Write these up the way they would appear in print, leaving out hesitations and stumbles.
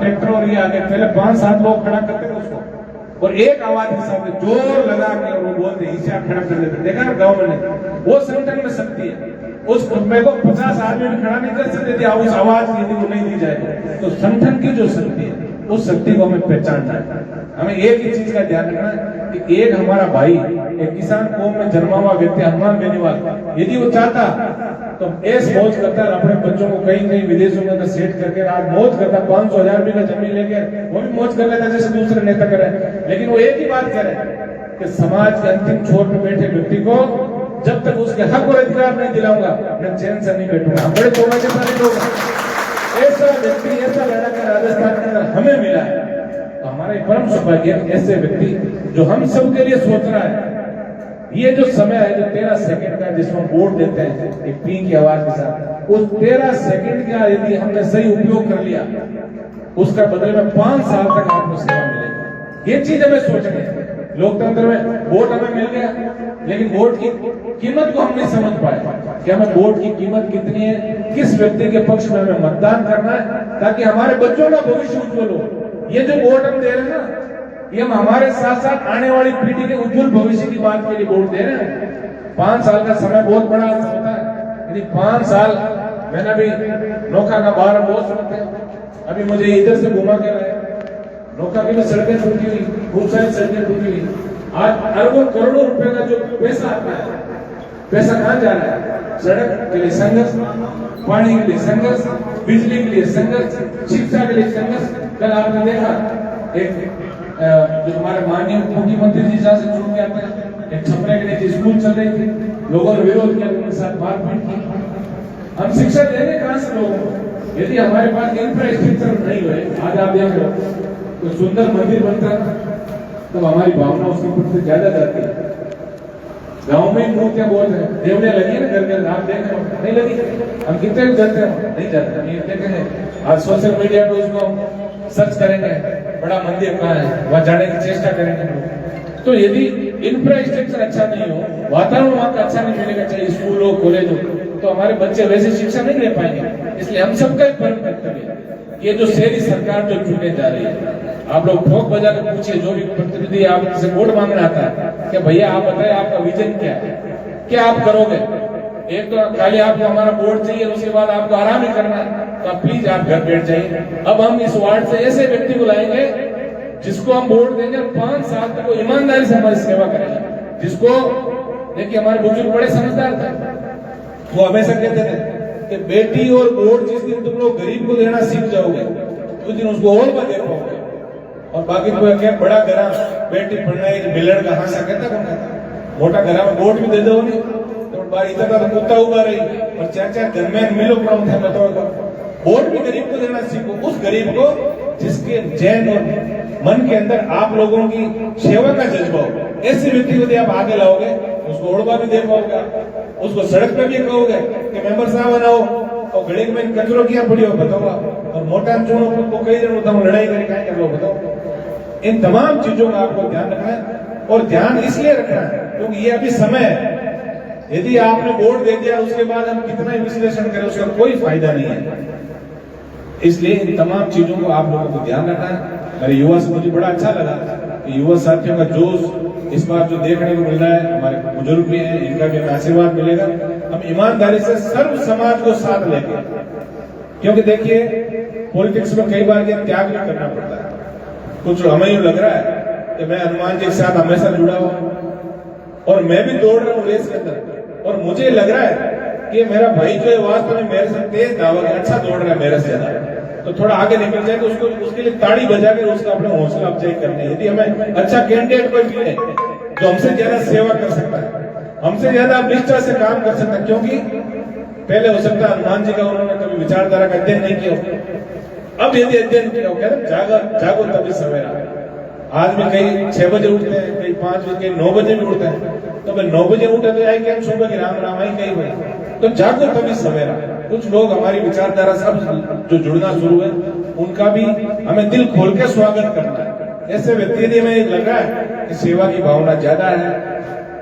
Tractor और ये आगे पहले 5-7 लोग खड़ा करते थे उसको, और एक आवाज के साथ जोर लगा के वो बोलते इसे आप खड़ा कर देते। देखा ना गाँव में वो संगठन में शक्ति है। उस खुतबे को 50 आदमी भी खड़ा नहीं कर सकते थे, उस आवाज यदि वो नहीं दी जाए तो संगठन की जो शक्ति है उस शक्ति को हमें पहचानना है। हमें एक ही चीज का ध्यान रखना है कि एक हमारा भाई, एक किसान कौम में जन्मा हुआ व्यक्ति हनुमान बेनीवाल यदि वो चाहता तो ऐस मौज करता है, अपने बच्चों को कहीं कहीं विदेशों में सेट करके आज मौज करता, 500,000 बीघा जमीन लेके वो भी मौज कर लेता जैसे दूसरे नेता करे। लेकिन वो एक ही बात करे कि समाज के अंतिम छोर पर बैठे व्यक्ति को जब तक उसके हक और अधिकार नहीं दिलाऊंगा मैं चैन से नहीं बैठूंगा। हम बड़े सौभाग्यशाली लोग हैं। ऐसा व्यक्ति, ऐसा लड़का राजस्थान के अंदर हमें मिला है, तो हमारा परम सौभाग्य ऐसे व्यक्ति जो हम सबके लिए सोच रहा है। ये जो समय है जो 13 सेकंड का जिसमें वोट देते हैं एक पी की आवाज के साथ, उस 13 सेकंड का यदि हमने सही उपयोग कर लिया उसका बदले में 5 साल तक आपको सेवा मिलेगी। ये चीज हमें सोचनी है। लोकतंत्र में वोट हमें मिल गया, लेकिन वोट की कीमत को हम नहीं समझ पाए कि हमें वोट की कीमत कितनी है, किस व्यक्ति के पक्ष में हमें मतदान करना है ताकि हमारे बच्चों का भविष्य उज्जवल हो। ये जो वोट हम दे रहे हैं ना, ये हम हमारे साथ साथ आने वाली पीढ़ी के उज्जवल भविष्य की बात के लिए वोट दे रहे हैं। 5 साल का समय बहुत बड़ा होता है। यदि 5 साल मैंने अभी नौका का बाहर बहुत सुनते हैं, अभी मुझे इधर से घुमा के लाया, नौका की सड़कें टूटी हुई, खूब सारी सड़कें टूटी हुई। आज अरबों करोड़ों रुपए का जो पैसा आता है, पैसा कहां जा रहा है? सड़क के लिए संघर्ष, पानी के लिए संघर्ष, बिजली के लिए संघर्ष, शिक्षा के लिए संघर्ष। कल आपने देखा एक जो हमारे माननीय मुख्यमंत्री जी जहाँ से चुन के आते हैं, एक छपरे के नीचे स्कूल चल रही थी, लोगों ने विरोध किया, उनके साथ मारपीट की। हम शिक्षा देंगे कहां से लोगों को यदि हमारे पास इंफ्रास्ट्रक्चर नहीं हुए? आज आप देख रहे हो कोई सुंदर मंदिर बनता है तो हमारी भावना उसके प्रति ज्यादा जाती है। गांव में मूर्तियां बहुत है, देवड़ियां लगी है ना घर के अंदर, आप देख रहे हो नहीं लगी? हम कितने भी जाते हैं नहीं जाते, हम ये देखेंगे। आज सोशल मीडिया पे उसको सर्च करेंगे बड़ा मंदिर कहाँ है, वहां जाने की चेष्टा करेंगे। तो यदि इंफ्रास्ट्रक्चर अच्छा नहीं हो, वातावरण वहां का अच्छा नहीं मिलेगा, चाहे स्कूल हो कॉलेज हो, तो हमारे बच्चे वैसे शिक्षा नहीं ले पाएंगे। इसलिए हम सबका एक परम कर्तव्य है, ये जो शहरी सरकार जो चुनने जा रही है, आप लोग ठोक बजा कर पूछिए जो भी प्रतिनिधि आपसे वोट मांगने आता है कि भैया आप बताएं आपका विजन क्या है, क्या आप करोगे? एक तो खाली आपको हमारा वोट चाहिए, उसके बाद आपको आराम ही करना है, तो आप प्लीज आप घर बैठ जाइए। अब हम इस वार्ड से ऐसे व्यक्ति को लाएंगे जिसको हम वोट देंगे और 5 साल तक वो ईमानदारी से हमारी सेवा करेगा। जिसको देखिए हमारे बुजुर्ग बड़े समझदार थे, वो हमेशा कहते थे कि बेटी और वोट जिस दिन तुम लोग गरीब को देना सीख जाओगे उस दिन उसको और में दे पाओगे। और बाकी कोई क्या बड़ा घरा बेटी पढ़ना बिलड़ का हासा कहता कौन कहता, मोटा घरा में वोट भी दे दो नहीं तो इतना तो कुत्ता उगा रही और 4-4 घर में मिलो प्रमुख है। बताओ वोट भी गरीब को देना सीखो, उस गरीब को जिसके जैन और मन के अंदर आप लोगों की सेवा का जज्बा हो। ऐसे व्यक्ति को आप आगे लाओगे उसको ओढ़वा भी दे पाओगे, उसको सड़क पे भी कहोगे कि मेंबर साहब बनाओ और घड़ी में कचरो किया पड़ी हो बताओ, और मोटा चुनो को कई जन होता हूँ लड़ाई करके क्या बताओ। इन तमाम चीजों का आपको ध्यान रखना है, और ध्यान इसलिए रखना है क्योंकि ये अभी समय है। यदि आपने वोट दे दिया उसके बाद हम कितना ही विश्लेषण करें उसका कोई फायदा नहीं है। इसलिए इन तमाम चीजों को आप लोगों को ध्यान रखना है। मेरे युवा से मुझे बड़ा अच्छा लगा कि युवा साथियों का जोश इस बार जो देखने को मिल रहा है, हमारे बुजुर्ग भी हैं, इनका भी हमें आशीर्वाद मिलेगा। हम ईमानदारी से सर्व समाज को साथ लेंगे, क्योंकि देखिए पॉलिटिक्स में कई बार ये त्याग भी करना पड़ता है। कुछ हमें यूं लग रहा है कि मैं हनुमान जी के साथ हमेशा जुड़ा हुआ और मैं भी दौड़ रहा हूँ रेस के अंदर, और मुझे लग रहा है कि मेरा भाई जो है वास्तव में मेरे से तेज धावक अच्छा दौड़ रहा है मेरे से ज्यादा, तो थोड़ा आगे निकल जाए तो उसको उसके लिए ताड़ी बजा के उसका अपने हौसला अफजाई करनी है। यदि हमें अच्छा कैंडिडेट कोई मिले जो हमसे ज्यादा सेवा कर सकता है, हमसे ज्यादा निष्ठा से काम कर सकता है, क्योंकि पहले हो सकता है हनुमान जी का उन्होंने कभी विचारधारा का अध्ययन नहीं किया, अब यदि अध्ययन किया हो कहते जागो तभी सवेरा। आज भी कई 6 बजे उठते हैं, कई 5 बजे, कई 9 बजे भी उठते हैं, तो भाई 9 बजे उठे तो आई क्या सुबह की राम राम आई कहीं भाई, तो जागो तभी सवेरा। कुछ लोग हमारी विचारधारा से अब जो जुड़ना शुरू है उनका भी हमें दिल खोल के स्वागत करना है। ऐसे व्यक्ति यदि हमें लग रहा है कि सेवा की भावना ज्यादा है,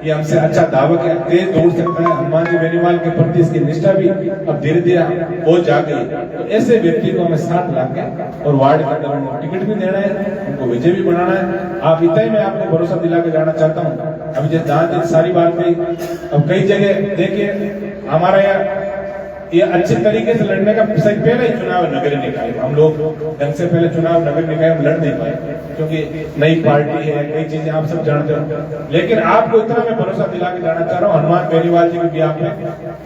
ये हमसे अच्छा दावक है, तेज दौड़ सकता है। हनुमान जी बेनीवाल के प्रति इसकी निष्ठा भी अब धीरे धीरे हो जा गई। तो ऐसे व्यक्ति को हमें साथ ला के और वार्ड के अंदर उनको टिकट भी देना है, उनको विजय भी बनाना है। आप इतना ही मैं आपको भरोसा दिला के जाना चाहता हूँ। अभी जैसे जहां सारी बात हुई, अब कई जगह देखिए हमारा यहाँ ये अच्छे तरीके से लड़ने का पहले ही चुनाव नगर निकाय, हम लोग ढंग से पहले चुनाव नगर निकाय में लड़ नहीं पाए क्योंकि नई पार्टी है, कई चीजें आप सब जानते हो। लेकिन आपको इतना मैं भरोसा दिला के जाना चाह रहा हूँ हनुमान बेनीवाल जी के बिहाफ में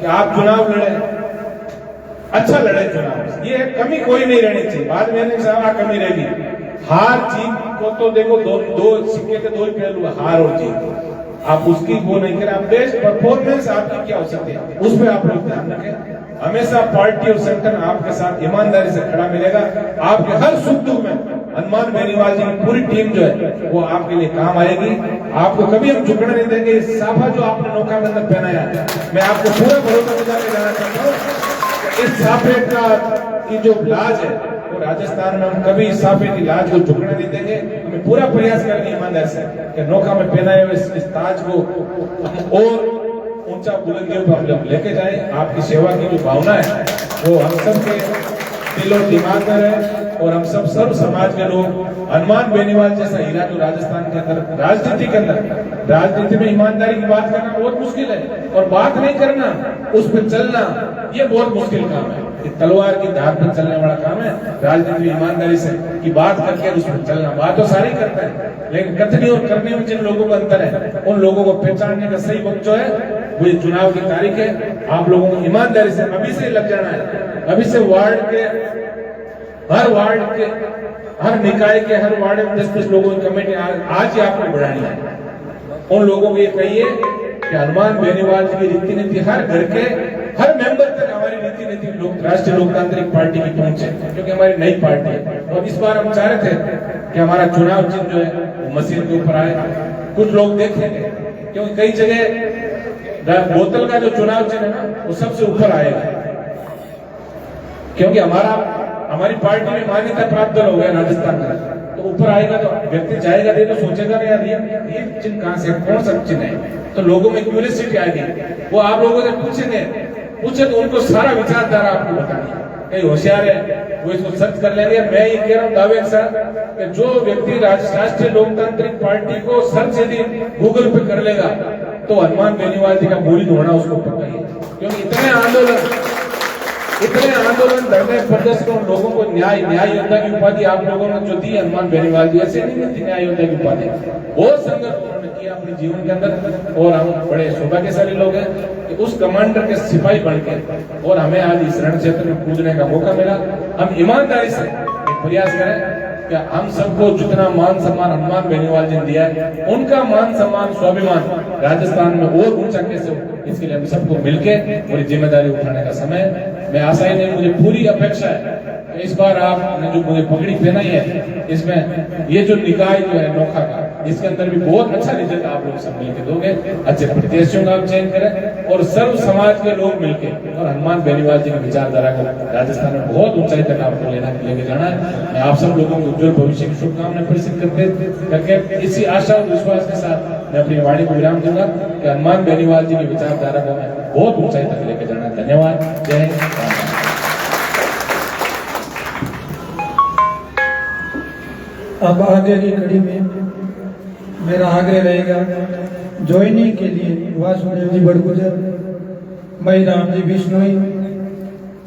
कि आप चुनाव लड़े, अच्छा लड़े चुनाव। ये कमी कोई नहीं रहनी चाहिए, बाद में नहीं कमी रहेगी। हार जीत को तो देखो दो सिक्के के दो ही पहलू, हार और जीत। आप उसकी वो नहीं करें, आप बेस्ट परफॉर्मेंस आपकी क्या हो सकती है उस पर आप लोग ध्यान रखें। हमेशा पार्टी और संगठन आपके साथ ईमानदारी से खड़ा मिलेगा। आपके हर सुख दुख में हनुमान बेनीवाल जी की पूरी टीम जो है वो आपके लिए काम आएगी। आपको कभी हम झुकने नहीं देंगे। इस साफा जो आपने नौका के अंदर पहनाया है, मैं आपको पूरा भरोसा दिला के जाना चाहता हूँ। इस साफे की जो लाज है वो राजस्थान में हम कभी इस साफे की लाज को झुकने नहीं देंगे। हमें पूरा प्रयास करेंगे ईमानदारी से कि नौका में पहनाए हुए इस ताज को हम और ऊंचा बुलंदियों पर हम जब लेके जाए। आपकी सेवा की जो भावना है वो हम सबके दिल और दिमाग में रहे और हम सब सर्व समाज के लोग हनुमान बेनीवाल जैसा हीरा जो राजस्थान के अंदर राजनीति में ईमानदारी की बात करना बहुत मुश्किल है और बात नहीं करना, उस पर चलना ये बहुत मुश्किल काम है। तलवार की धार पर चलने वाला काम है राजनीति में ईमानदारी से की बात करके उस पर चलना। बात तो सारी करते हैं लेकिन कथनी और करने में जिन लोगों का अंतर है उन लोगों को पहचानने का सही वक्त जो है वो ये चुनाव की तारीख है। आप लोगों को ईमानदारी से अभी से लग जाना है। अभी से हर निकाय के हर वार्ड में 10-10 लोगों की कमेटी आज ही आपको बढ़ानी है। उन लोगों को ये कहिए कि हनुमान बेनीवाल जी की रीति नीति हर घर के हर मेंबर तक हमारी रीति नीति राष्ट्रीय लोकतांत्रिक पार्टी की पहुंचे, क्योंकि हमारी नई पार्टी है। और इस बार हम चाह रहे थे कि हमारा चुनाव चिन्ह जो है वो मशीन के ऊपर आए। कुछ लोग देखेंगे क्योंकि कई जगह बोतल का जो चुनाव चिन्ह है ना वो सबसे ऊपर आएगा, क्योंकि हमारी पार्टी में मान्यता प्राप्त हो गया राजस्थान में। तो ऊपर आएगा तो व्यक्ति जाएगा दे तो सोचेगा ना यार ये चिन्ह कहां से, कौन सा चिन्ह है। तो लोगों में क्यूरियोसिटी आएगी, वो आप लोगों से पूछे तो उनको सारा विचारधारा आपको बतानी है। कई होशियार है वो इसको सर्च कर लेंगे। मैं ये कह रहा हूँ दावे के साथ कि जो व्यक्ति राष्ट्रीय लोकतांत्रिक पार्टी को सर्च यदि गूगल पे कर लेगा तो हनुमान बेनीवाल जी का मुरीद होना उसको पता ही है। क्योंकि इतने आंदोलन धरने प्रदर्शन लोगों को न्याय योद्धा की उपाधि आप लोगों ने जो दी हनुमान बेनीवाल जी ऐसे नहीं मिलती न्याय योद्धा की उपाधि। बहुत संघर्ष उन्होंने किया अपने जीवन के अंदर और हम बड़े सौभाग्यशाली लोग हैं कि उस कमांडर के सिपाही बन के और हमें आज इस रण क्षेत्र में कूदने का मौका मिला। हम ईमानदारी से प्रयास करें कि हम सबको जितना मान सम्मान हनुमान बेनीवाल जी ने दिया है उनका मान सम्मान स्वाभिमान राजस्थान में और ऊंचा कैसे हो, इसके लिए हम सबको मिलके पूरी जिम्मेदारी उठाने का समय। मैं आशा ही नहीं, मुझे पूरी अपेक्षा है इस बार आपने जो मुझे पगड़ी पहनाई है इसमें ये जो निकाय जो है नोखा का इसके अंदर भी बहुत अच्छा रिजल्ट आप लोग सब मिलकर दोगे। अच्छे प्रत्याशियों का आप चयन करें और सर्व समाज के लोग मिलकर और हनुमान बेनीवाल जी की विचारधारा को राजस्थान में बहुत ऊंचाई तक आपको लेके जाना है। मैं आप सब लोगों को उज्जवल भविष्य की शुभकामनाएं प्रसिद्ध करके इसी आशा और विश्वास के साथ मैं अपनी वाणी को विराम दूंगा कि हनुमान बेनीवाल जी की विचारधारा को बहुत ऊंचाई तक लेके जाना है। धन्यवाद। जय हिंद। अब आगे की कड़ी में मेरा आग्रह रहेगा ज्वाइनिंग के लिए वासुदेव जी बड़गुजर, मई राम जी बिश्नोई,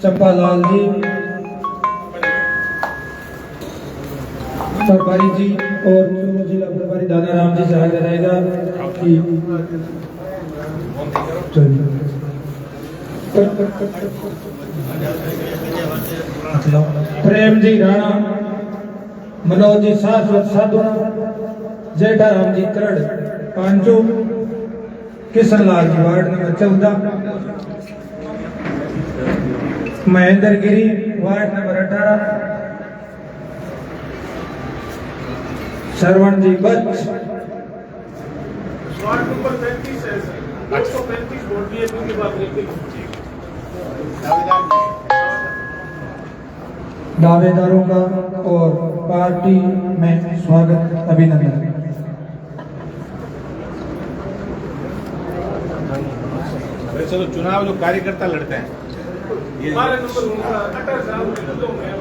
चंपालाल जी प्रभारी जी और जिला प्रभारी दादा राम जी से आग्रह रहेगा कि प्रेम जी राणा, मनोज जी शाश्वत साधुना, जेठाराम जी करड़ पांचू, किशनलाल जी वार्ड नंबर 14, महेंद्र गिरी वार्ड नंबर 18, श्रवण जी बच वार्ड नंबर 35 है सर। 235 वोट दिए की बात नहीं। दावेदारों का और पार्टी में स्वागत अभिनंदन। अच्छा तो चुनाव जो कार्यकर्ता लड़ते हैं ये 12 नंबर उनका 18 साल में तो मैं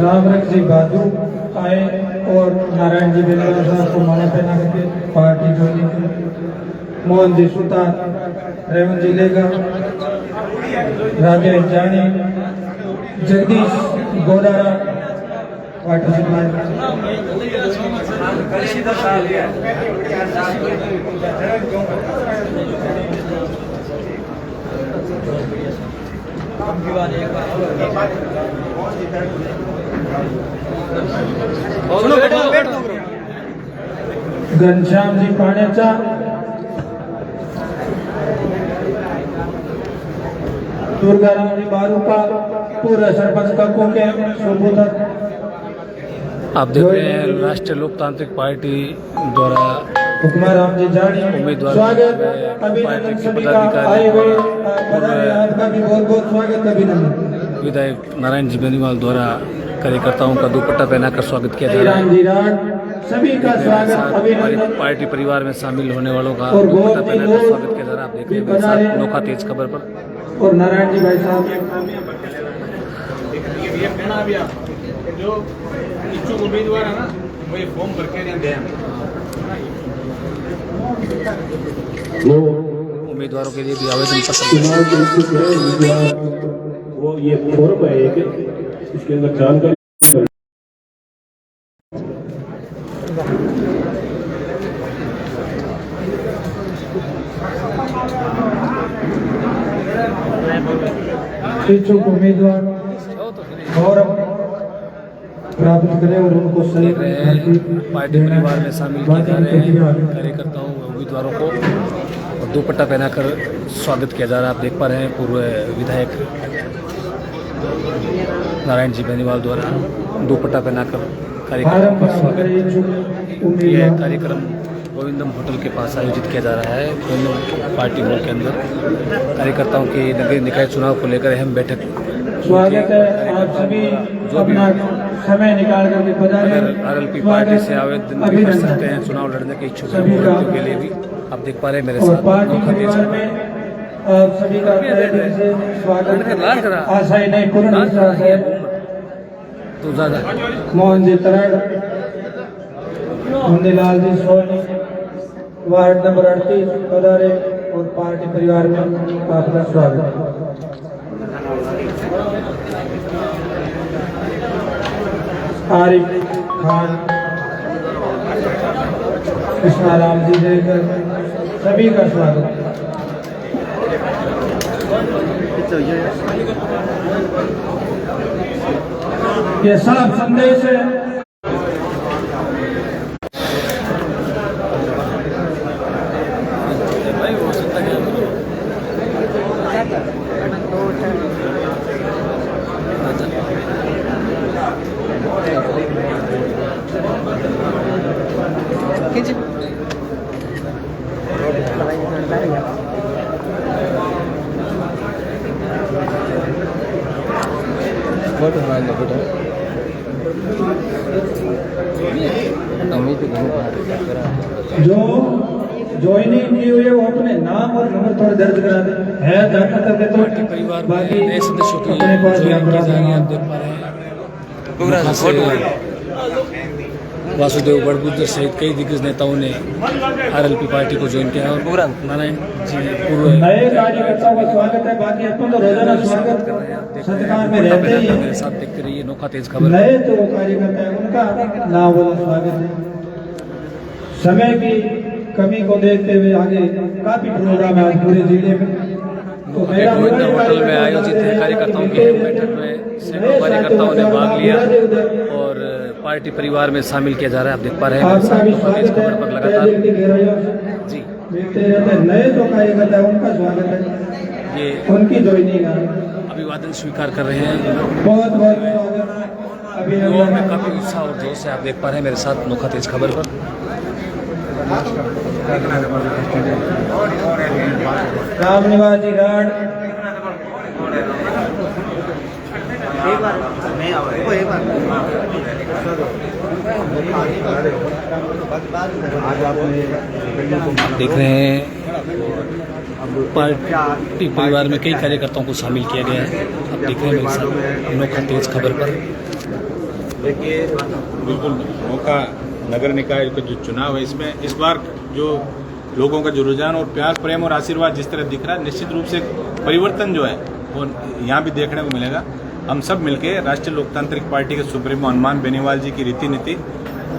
रामरख जी बादू आए और नारायण जी बेलवा साहब को माला पहना करके पार्टी ज्वाइन की। मोहन जी सुतार, रेवंत जी लेगा, राजेश जानी, जगदीश गोदारा पार्टी घनश्याम जी पाण्याचा, दुर्गाराम जी बारूका, पूर्व सरपंच कक्को के सुबोधर। आप देख रहे हैं राष्ट्रीय लोकतांत्रिक पार्टी द्वारा हुक्माराम जी जानी उम्मीदवार स्वागत, पार्टी अभिनंदन के सभी का आए हुए आपका भी बहुत बहुत स्वागत, अभिनंदन। विधायक नारायण जी बेनीवाल द्वारा कार्यकर्ताओं का दुपट्टा पहनाकर स्वागत किया जा रहा है। जी राज सभी का स्वागत, अभिनंदन। पार्टी परिवार में शामिल होने वालों का और दुपट्टा बहुत पहनाकर ही स्वागत किया जा रहा है। आप देख रहे हैं मेरे साथ नोखा तेज खबर पर और नारायण जी भाई साहब ये कहना अभी आप जो इच्छुक उम्मीदवार है ना वो ये फॉर्म भर के दें उम्मीदवारों के लिए भी आवेदन पत्र चुनाव के इच्छुक है उम्मीदवार, वो ये फॉर्म है एक, इसके अंदर जानकारी इच्छुक उम्मीदवार गौरव प्राप्त करें और उनको सही देख रहे हैं पार्टी परिवार में शामिल किए जा रहे हैं कार्यकर्ताओं व उम्मीदवारों को और दुपट्टा पहनाकर स्वागत किया जा रहा है। आप देख पा रहे हैं पूर्व विधायक नारायण जी बेनीवाल द्वारा दुपट्टा पहनाकर कार्यकर्ताओं का स्वागत। यह कार्यक्रम गोविंदम होटल के पास आयोजित किया जा रहा है। गोविंदम पार्टी हॉल के अंदर कार्यकर्ताओं के नगरीय निकाय चुनाव को लेकर अहम बैठक। स्वागत है, आप सभी अपना समय निकाल करके पधारे। आरएलपी पार्टी से आवेदन भी कर सकते हैं चुनाव लड़ने के इच्छुक अभ्यर्थियों के लिए भी। आप देख पा रहे हैं मेरे और साथ पार्टी नोखा तेज परिवार में आप सभी का तहे दिल से स्वागत है। आशा ही नहीं पूर्ण विश्वास है। तो ज्यादा मोहन जी तरड़, मुंदीलाल जी सोनी, वार्ड नंबर 38 पधारे और पार्टी परिवार में आपका स्वागत। आरिफ खान, कृष्णाराम जी देकर सभी का स्वागत। ये सब संदेश है। जो ज्वाइनिंग की हुई है वो अपने नाम और नंबर थोड़ा दर्ज करा दे। है जाना करके तो पार्टी परिवार में बाकी नए सदस्यों की अपने पास ज्वाइनिंग की यात्रा जा रही है। आप करना। देख पा रहे हैं नोखा से वासुदेव बड़गुजर सहित कई दिग्गज नेताओं ने आरएलपी पार्टी को ज्वाइन किया है और नारायण जी पूर्व नए कार्यकर्ताओं का स्वागत है। बाकी अपन तो रोजाना स्वागत सत्कार में रहते ही मेरे हैं। साथ देखते रहिए नोखा तेज खबर। नए जो कार्यकर्ता है उनका नाम वाला स्वागत है। समय की कमी को देखते हुए आगे काफी प्रोग्राम है आज पूरे जिले में। तो मेरा गोविंदम होटल में आयोजित है कार्यकर्ताओं की बैठक में सैकड़ों कार्यकर्ताओं ने भाग लिया और पार्टी परिवार में शामिल किया जा रहा है। आप देख पा रहे हैं मेरे आपका साथ भी नोखा तेज स्वागत है। खबर पर तहे दिल की लगातार गहराइयों से जी मिलते रहते हैं। नए जो कार्यकर्ता है उनका स्वागत है, ये उनकी ज्वाइनिंग है। अभिवादन स्वीकार कर रहे हैं। बहुत बहुत स्वागत युवाओं में अभिनंदन। काफ़ी उत्साह और जोश है, आप देख पा रहे हैं मेरे साथ नोखा तेज खबर पर। रामनिवास जी घाट देख रहे हैं पार्टी परिवार में कई कार्यकर्ताओं को शामिल किया गया है। आप देख रहे हैं मेरे साथ नोखा तेज खबर पर। देखिए, बिल्कुल नोखा नगर निकाय का जो चुनाव है, इसमें इस बार जो लोगों का जो रुझान और प्यार प्रेम और आशीर्वाद जिस तरह दिख रहा है, निश्चित रूप से परिवर्तन जो है वो यहाँ भी देखने को मिलेगा। हम सब मिलके राष्ट्रीय लोकतांत्रिक पार्टी के सुप्रीमो हनुमान बेनीवाल जी की रीति नीति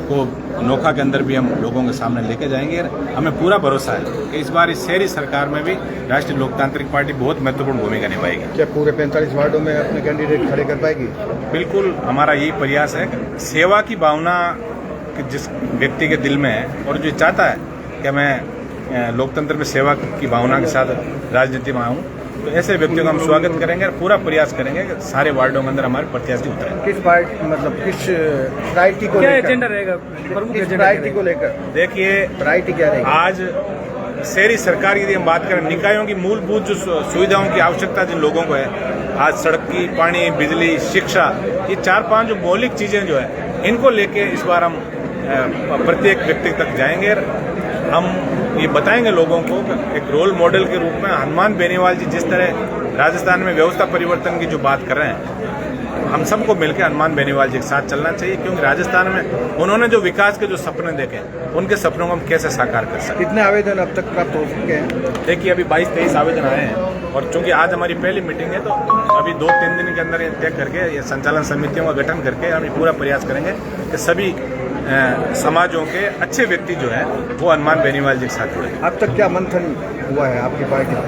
को नोखा के अंदर भी हम लोगों के सामने लेके जाएंगे। हमें पूरा भरोसा है कि इस बार इस शहरी सरकार में भी राष्ट्रीय लोकतांत्रिक पार्टी बहुत महत्वपूर्ण भूमिका निभाएगी। क्या पूरे 45 वार्डों में अपने कैंडिडेट खड़े कर पाएगी? बिल्कुल, हमारा यही प्रयास है। सेवा की भावना जिस व्यक्ति के दिल में है और जो चाहता है कि मैं लोकतंत्र में सेवा की भावना के साथ राजनीति में आऊँ, तो ऐसे व्यक्तियों का हम स्वागत करेंगे और पूरा प्रयास करेंगे कि सारे वार्डों के अंदर हमारे प्रत्याशी उतरें। किस पार्टी, मतलब किस प्रायोरिटी को लेकर? एजेंडा रहेगा? किस प्रायोरिटी को लेकर? देखिए, प्रायोरिटी क्या रहेगी? आज शहरी सरकार की यदि हम बात करें, निकायों की मूलभूत जो सुविधाओं की आवश्यकता जिन लोगों को है, आज सड़क की, पानी, बिजली, शिक्षा, ये 4-5 जो मौलिक चीजें जो है, इनको लेके इस बार हम प्रत्येक व्यक्ति तक जाएंगे। हम ये बताएंगे लोगों को एक रोल मॉडल के रूप में हनुमान बेनीवाल जी जिस तरह राजस्थान में व्यवस्था परिवर्तन की जो बात कर रहे हैं, हम सबको मिलकर हनुमान बेनीवाल जी के साथ चलना चाहिए, क्योंकि राजस्थान में उन्होंने जो विकास के जो सपने देखे, उनके सपनों को हम कैसे साकार कर सकते। कितने आवेदन अब तक प्राप्त हो चुके हैं? देखिए, अभी 22-23 आवेदन आए हैं और चूंकि आज हमारी पहली मीटिंग है, तो अभी 2-3 दिन के अंदर ये तय करके, ये संचालन समितियों का गठन करके हम ये पूरा प्रयास करेंगे कि सभी समाजों के अच्छे व्यक्ति जो है वो हनुमान बेनीवाल जी के साथ जुड़े। अब तक क्या मंथन हुआ है आपकी पार्टी में?